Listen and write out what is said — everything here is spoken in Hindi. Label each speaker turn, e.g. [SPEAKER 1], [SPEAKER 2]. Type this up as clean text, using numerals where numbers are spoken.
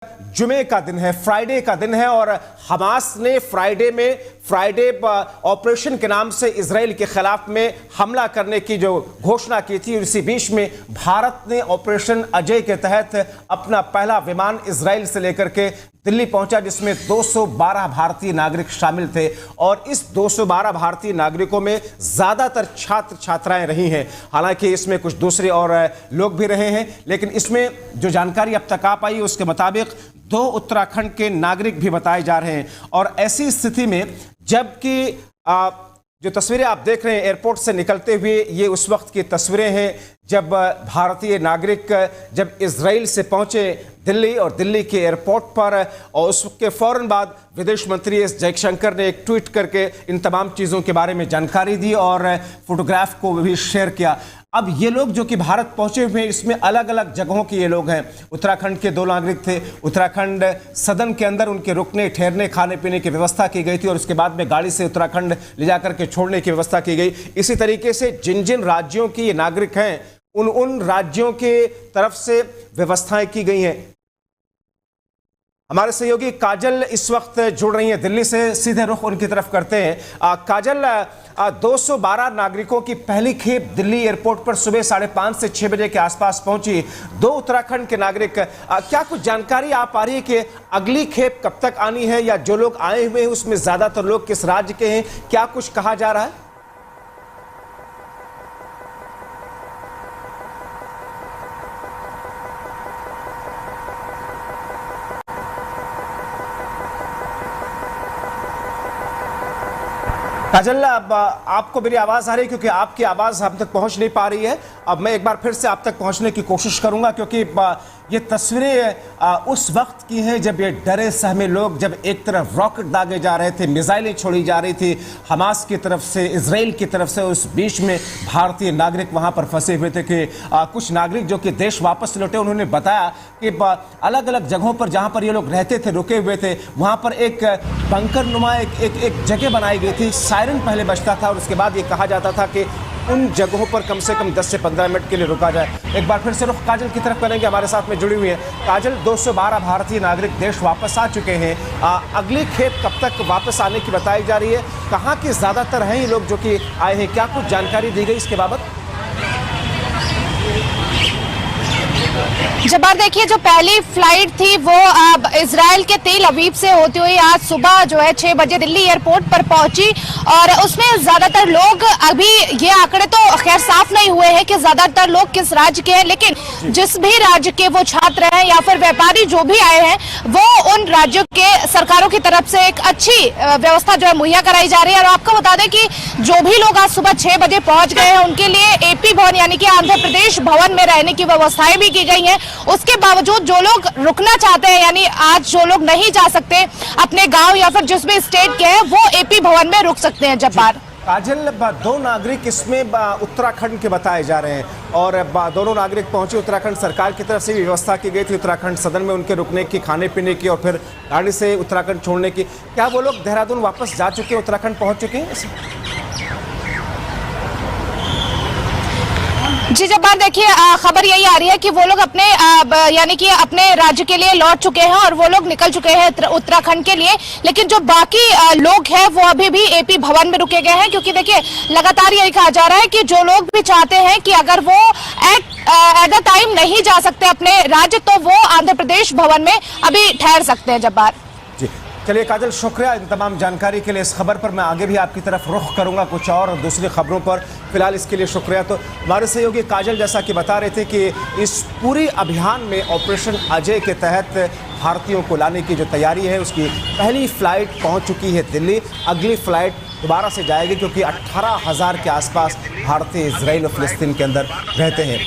[SPEAKER 1] जुमे का दिन है, फ्राइडे का दिन है और हमास ने फ्राइडे ऑपरेशन के नाम से इजराइल के खिलाफ में हमला करने की जो घोषणा की थी। इसी बीच में भारत ने ऑपरेशन अजय के तहत अपना पहला विमान इजराइल से लेकर के दिल्ली पहुंचा, जिसमें 212 भारतीय नागरिक शामिल थे और इस 212 भारतीय नागरिकों में ज्यादातर छात्र छात्राएं रही हैं। हालांकि इसमें कुछ दूसरे और लोग भी रहे हैं, लेकिन इसमें जो जानकारी अब तक आ पाई उसके मुताबिक 2 उत्तराखंड के नागरिक भी बताए जा रहे हैं। और ऐसी स्थिति में जबकि जो तस्वीरें आप देख रहे हैं एयरपोर्ट से निकलते हुए, ये उस वक्त की तस्वीरें हैं जब भारतीय नागरिक जब इजराइल से पहुंचे दिल्ली और दिल्ली के एयरपोर्ट पर, और उसके फौरन बाद विदेश मंत्री एस जयशंकर ने एक ट्वीट करके इन तमाम चीज़ों के बारे में जानकारी दी और फोटोग्राफ को भी शेयर किया। अब ये लोग जो कि भारत पहुंचे हुए हैं, इसमें अलग अलग जगहों के ये लोग हैं। उत्तराखंड के 2 नागरिक थे। उत्तराखंड सदन के अंदर उनके रुकने ठहरने खाने पीने की व्यवस्था की गई थी और उसके बाद में गाड़ी से उत्तराखंड ले जाकर के छोड़ने की व्यवस्था की गई। इसी तरीके से जिन जिन राज्यों के ये नागरिक हैं उन राज्यों के तरफ से व्यवस्थाएं की गई हैं। हमारे सहयोगी काजल इस वक्त जुड़ रही हैं दिल्ली से, सीधे रुख उनकी तरफ करते हैं। काजल, 212 नागरिकों की पहली खेप दिल्ली एयरपोर्ट पर सुबह 5:30 से 6 बजे के आसपास पहुंची। 2 उत्तराखंड के नागरिक, क्या कुछ जानकारी आ पा रही है कि अगली खेप कब तक आनी है, या जो लोग आए हुए हैं उसमें ज्यादातर लोग किस राज्य के हैं? क्या कुछ कहा जा रहा है? काजल, अब आपको मेरी आवाज आ रही है? क्योंकि आपकी आवाज हम तक पहुंच नहीं पा रही है। अब मैं एक बार फिर से आप तक पहुंचने की कोशिश करूंगा, क्योंकि ये तस्वीरें उस वक्त की हैं जब ये डरे सहमे लोग, जब एक तरफ रॉकेट दागे जा रहे थे, मिसाइलें छोड़ी जा रही थी हमास की तरफ से, इजराइल की तरफ से। उस बीच में भारतीय नागरिक वहां पर फंसे हुए थे कि कुछ नागरिक जो कि देश वापस लौटे, उन्होंने बताया कि अलग अलग जगहों पर जहां पर ये लोग रहते थे, रुके हुए थे, वहां पर एक बंकर नुमा एक जगह बनाई गई थी। सायरन पहले बजता था और उसके बाद ये कहा जाता था कि उन जगहों पर कम से कम 10 से 15 मिनट के लिए रुका जाए। एक बार फिर से रुख काजल की तरफ करेंगे, हमारे साथ में जुड़ी हुई है काजल। 212 भारतीय नागरिक देश वापस आ चुके हैं। अगली खेप कब तक वापस आने की बताई जा रही है? कहाँ के ज्यादातर हैं ये लोग जो कि आए हैं? क्या कुछ जानकारी दी गई इसके बाबत?
[SPEAKER 2] जब्बार, देखिए, जो पहली फ्लाइट थी वो इजराइल के तेल अवीव से होती हुई आज सुबह जो है 6 बजे दिल्ली एयरपोर्ट पर पहुंची और उसमें ज्यादातर लोग, अभी ये आंकड़े तो खैर साफ नहीं हुए हैं कि ज्यादातर लोग किस राज्य के हैं, लेकिन जिस भी राज्य के वो छात्र हैं या फिर व्यापारी जो भी आए हैं, वो उन राज्यों के सरकारों की तरफ से एक अच्छी व्यवस्था जो है मुहैया कराई जा रही है। और आपको बता दें कि जो भी लोग आज सुबह 6 बजे पहुंच गए हैं उनके लिए एपी भवन यानी कि आंध्र प्रदेश भवन में रहने की व्यवस्थाएं भी की गई हैं। उसके बावजूद जो लोग रुकना चाहते हैं, यानी आज जो लोग नहीं जा सकते अपने गांव या फिर जिस भी स्टेट के हैं, वो एपी भवन में रुक सकते हैं। जब्बार,
[SPEAKER 1] काजल, 2 नागरिक इसमें उत्तराखंड के बताए जा रहे हैं और दोनों नागरिक पहुंचे। उत्तराखंड सरकार की तरफ से व्यवस्था की गई थी उत्तराखंड सदन में उनके रुकने की, खाने पीने की और फिर गाड़ी से उत्तराखंड छोड़ने की। क्या वो लोग देहरादून वापस जा चुके हैं, उत्तराखंड पहुंच चुके हैं?
[SPEAKER 2] जी जब्बार, देखिए, खबर यही आ रही है कि वो लोग अपने यानी कि अपने राज्य के लिए लौट चुके हैं और वो लोग निकल चुके हैं उत्तराखंड के लिए। लेकिन जो बाकी लोग हैं वो अभी भी एपी भवन में रुके गए हैं, क्योंकि देखिए लगातार यही कहा जा रहा है कि जो लोग भी चाहते हैं कि अगर वो एट द टाइम नहीं जा सकते अपने राज्य, तो वो आंध्र प्रदेश भवन में अभी ठहर सकते हैं। जब्बार
[SPEAKER 1] जी, चलिए काजल, शुक्रिया इन तमाम जानकारी के लिए। इस खबर पर मैं आगे भी आपकी तरफ रुख करूंगा कुछ और दूसरी खबरों पर। फिलहाल इसके लिए शुक्रिया। तो हमारे सहयोगी काजल जैसा कि बता रहे थे कि इस पूरी अभियान में ऑपरेशन अजय के तहत भारतीयों को लाने की जो तैयारी है, उसकी पहली फ्लाइट पहुंच चुकी है दिल्ली। अगली फ्लाइट दोबारा से जाएगी, क्योंकि 18,000 के आसपास भारतीय इजराइल और फिलिस्तीन के अंदर रहते हैं।